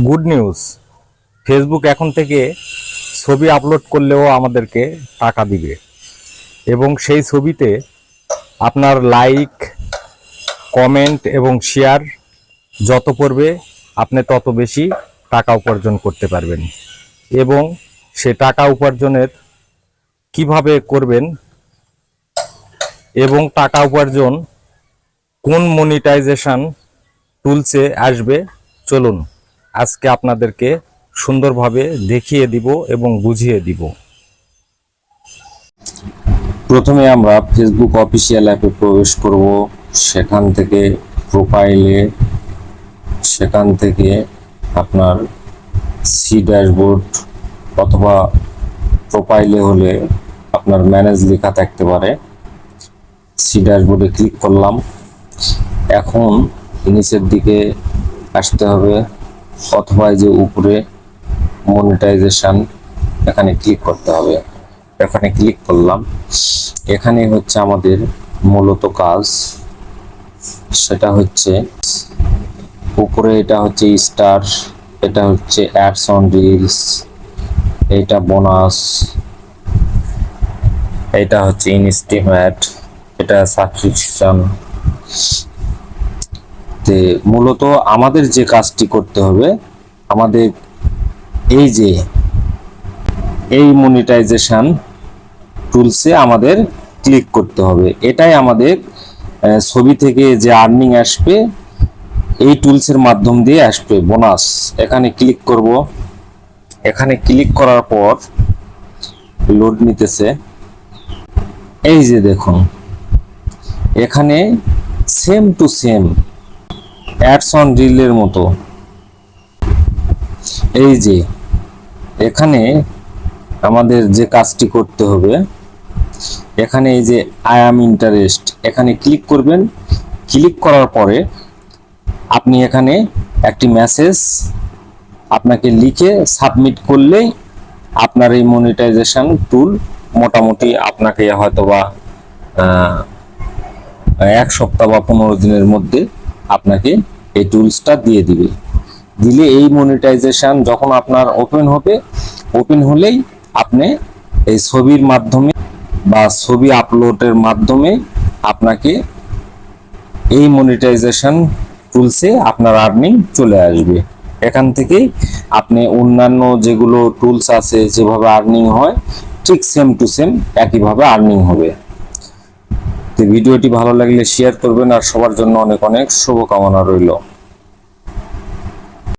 Good news, Facebook এখন থেকে ছবি আপলোড করলেও আমাদেরকে টাকা দিবে এবং সেই ছবিতে আপনার লাইক, কমেন্ট এবং শেয়ার যত পড়বে আপনি তত বেশি টাকা উপার্জন করতে পারবেন। এবং সে টাকা উপার্জনের কিভাবে করবেন এবং টাকা উপার্জন কোন মনিটাইজেশন টুলসে আসবে, চলুন আজকে আপনাদেরকে সুন্দরভাবে দেখিয়ে দিব এবং বুঝিয়ে দিব। প্রথমে আমরা ফেসবুক অফিসিয়াল অ্যাপে প্রবেশ করব। সেখান থেকে প্রোফাইলে, সেখান থেকে আপনার সি ড্যাশবোর্ড অথবা প্রোফাইলে হলে আপনার ম্যানেজ লেখা থাকতে পারে। সি ড্যাশবোর্ডে ক্লিক করলাম। এখন নিচের দিকে আসতে হবে অথবা এই যে উপরে মনিটাইজেশন, এখানে ক্লিক করতে হবে। এখানে ক্লিক করলাম। এখানে হচ্ছে আমাদের মূলত কাজ, সেটা হচ্ছে উপরে এটা হচ্ছে স্টার, এটা হচ্ছে অ্যাডস অন রিলস, এটা বোনাস, এটা হচ্ছে ইনস্টিমেট, এটা সাবস্ক্রিপশন। তে মূলত আমাদের যে কাজটি করতে হবে, আমাদের এই যে এই মনিটাইজেশন টুলসে আমাদের ক্লিক করতে হবে। এটাই আমাদের ছবি থেকে যে আর্নিং আসবে এই টুলসের মাধ্যম দিয়ে আসবে বোনাস। এখানে ক্লিক করব। এখানে ক্লিক করার পর লোড নিতেছে। এই যে দেখুন, এখানে same to same ads on রিলের মতো। এই যে এখানে আমাদের যে কাজটি করতে হবে, এখানে এই যে আই অ্যাম ইন্টারেস্ট, এখানে ক্লিক করবেন। ক্লিক করার পরে আপনি এখানে একটি মেসেজ আপনাকে লিখে সাবমিট করলেই আপনার এই মনিটাইজেশন টুল মোটামুটি আপনাকে হয়তোবা 1 সপ্তাহ বা 15 দিনের মধ্যে আপনাকে এই টুলসটা দিয়ে দিবে। দিলে এই মনিটাইজেশন যখন আপনার ওপেন হবে, ওপেন হলেই আপনি এই ছবির মাধ্যমে বা ছবি আপলোডের মাধ্যমে আপনাকে এই মনিটাইজেশন টুলসে আপনার আর্নিং চলে আসবে। এখান থেকেই আপনি অন্যান্য যেগুলো টুলস আছে যেভাবে আর্নিং হয় ঠিক সেম টু সেম একইভাবে আর্নিং হবে। তো ভিডিওটি ভালো লাগলে শেয়ার করবেন, আর সবার জন্য অনেক অনেক শুভকামনা রইল।